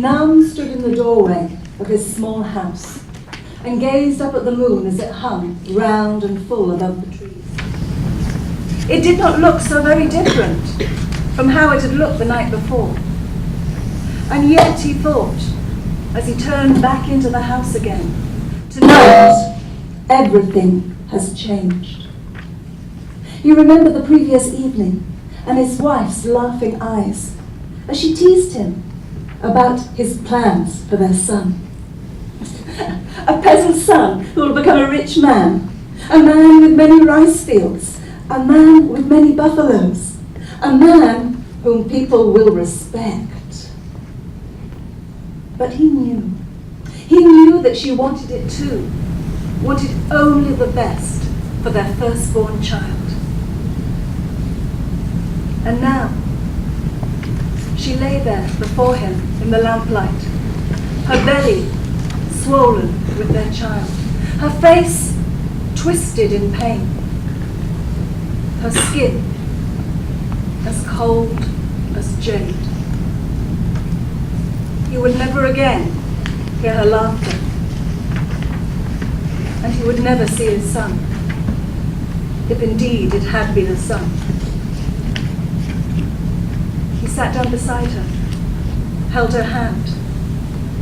Nam stood in the doorway of his small house and gazed up at the moon as it hung round and full above the trees. It did not look so very different from how it had looked the night before. And yet he thought, as he turned back into the house again, tonight everything has changed. He remembered the previous evening and his wife's laughing eyes as she teased him about his plans for their son. A peasant son who will become a rich man, a man with many rice fields, a man with many buffaloes, a man whom people will respect. But he knew that she wanted it too, wanted only the best for their firstborn child. And now, she lay there before him in the lamplight, her belly swollen with their child, her face twisted in pain, her skin as cold as jade. He would never again hear her laughter, and he would never see his son, if indeed it had been a son. He sat down beside her, held her hand,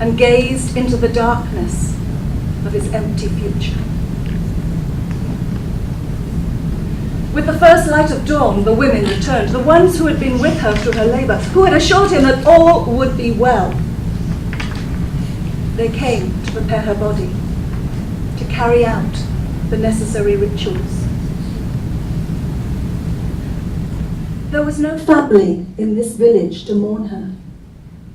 and gazed into the darkness of his empty future. With the first light of dawn, the women returned, the ones who had been with her through her labor, who had assured him that all would be well. They came to prepare her body, to carry out the necessary rituals. There was no family in this village to mourn her,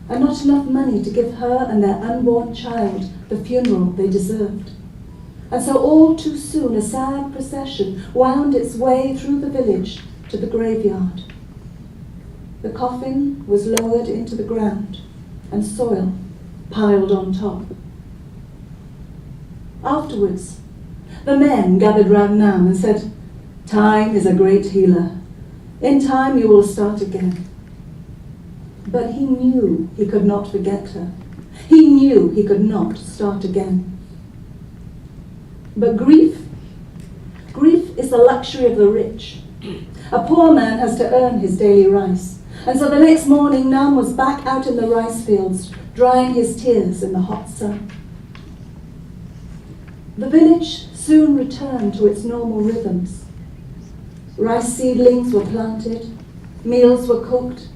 and not enough money to give her and their unborn child the funeral they deserved. And so all too soon a sad procession wound its way through the village to the graveyard. The coffin was lowered into the ground and soil piled on top. Afterwards, the men gathered round Nam and said, "Time is a great healer. In time you will start again." But he knew he could not forget her. He knew he could not start again. But grief is the luxury of the rich. A poor man has to earn his daily rice. And so the next morning, Nam was back out in the rice fields, drying his tears in the hot sun. The village soon returned to its normal rhythms. Rice seedlings were planted, meals were cooked,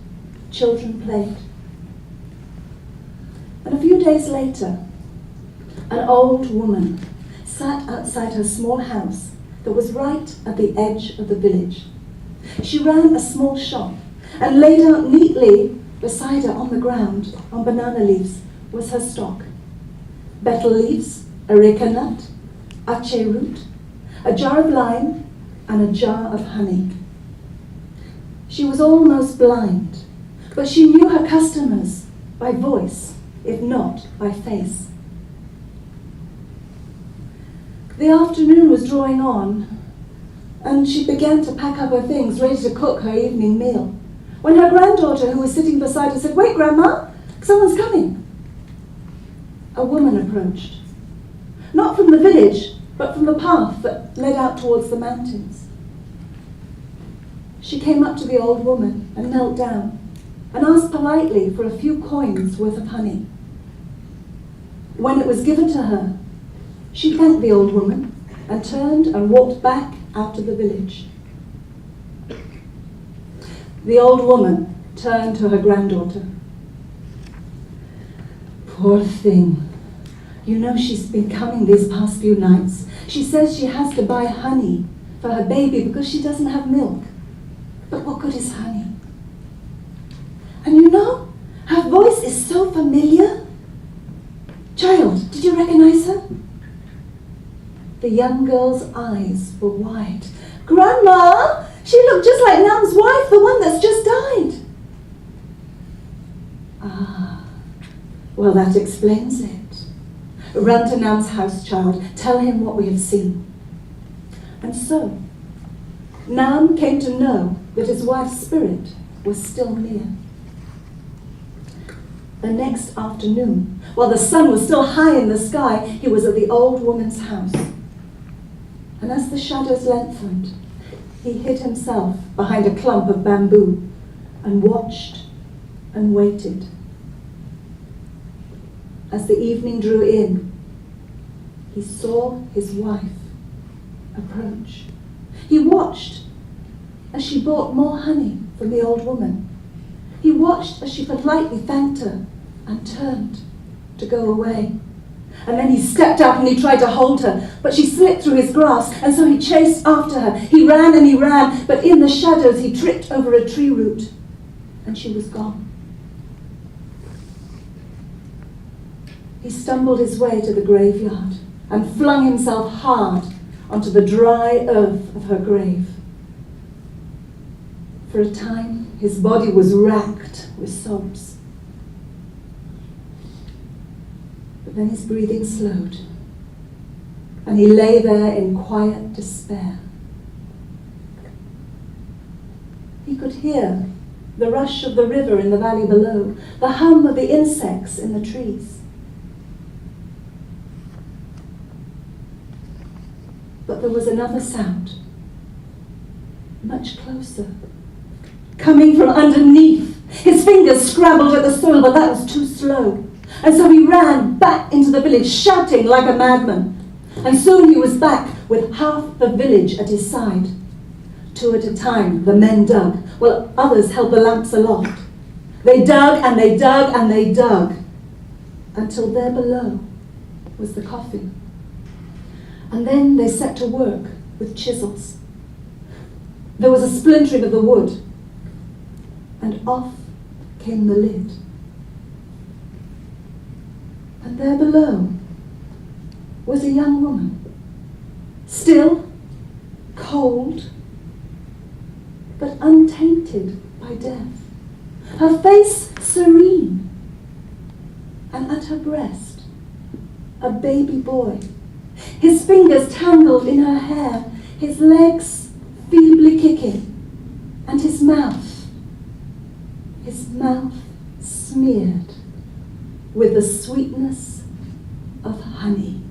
children played. And a few days later, an old woman sat outside her small house that was right at the edge of the village. She ran a small shop, and laid out neatly beside her on the ground, on banana leaves, was her stock. Betel leaves, areca nut, ache root, a jar of lime, and a jar of honey. She was almost blind, but she knew her customers by voice, if not by face. The afternoon was drawing on, and she began to pack up her things, ready to cook her evening meal, when her granddaughter, who was sitting beside her, said, "Wait, Grandma, someone's coming." A woman approached, not from the village, but from the path that led out towards the mountains. She came up to the old woman and knelt down and asked politely for a few coins worth of honey. When it was given to her, she thanked the old woman and turned and walked back out of the village. The old woman turned to her granddaughter. "Poor thing. You know she's been coming these past few nights. She says she has to buy honey for her baby because she doesn't have milk. But what good is honey? And you know, her voice is so familiar. Child, did you recognize her?" The young girl's eyes were wide. "Grandma, she looked just like Nam's wife, the one that's just died." "Ah, well, that explains it. Run to Nam's house, child. Tell him what we have seen." And so, Nam came to know that his wife's spirit was still near. The next afternoon, while the sun was still high in the sky, he was at the old woman's house. And as the shadows lengthened, he hid himself behind a clump of bamboo and watched and waited. As the evening drew in, he saw his wife approach. He watched as she brought more honey from the old woman. He watched as she politely thanked her and turned to go away. And then he stepped up and he tried to hold her, but she slipped through his grasp, and so he chased after her. He ran and he ran, but in the shadows he tripped over a tree root, and she was gone. He stumbled his way to the graveyard and flung himself hard onto the dry earth of her grave. For a time, his body was racked with sobs. But then his breathing slowed, and he lay there in quiet despair. He could hear the rush of the river in the valley below, the hum of the insects in the trees. But there was another sound, much closer, coming from underneath. His fingers scrabbled at the soil, but that was too slow. And so he ran back into the village, shouting like a madman. And soon he was back with half the village at his side. 2 at a time, the men dug, while others held the lamps aloft. They dug and they dug and they dug, until there below was the coffin. And then they set to work with chisels. There was a splintering of the wood, and off came the lid. And there below was a young woman, still, cold, but untainted by death. Her face serene, and at her breast, a baby boy. His fingers tangled in her hair, his legs feebly kicking, and his mouth smeared with the sweetness of honey.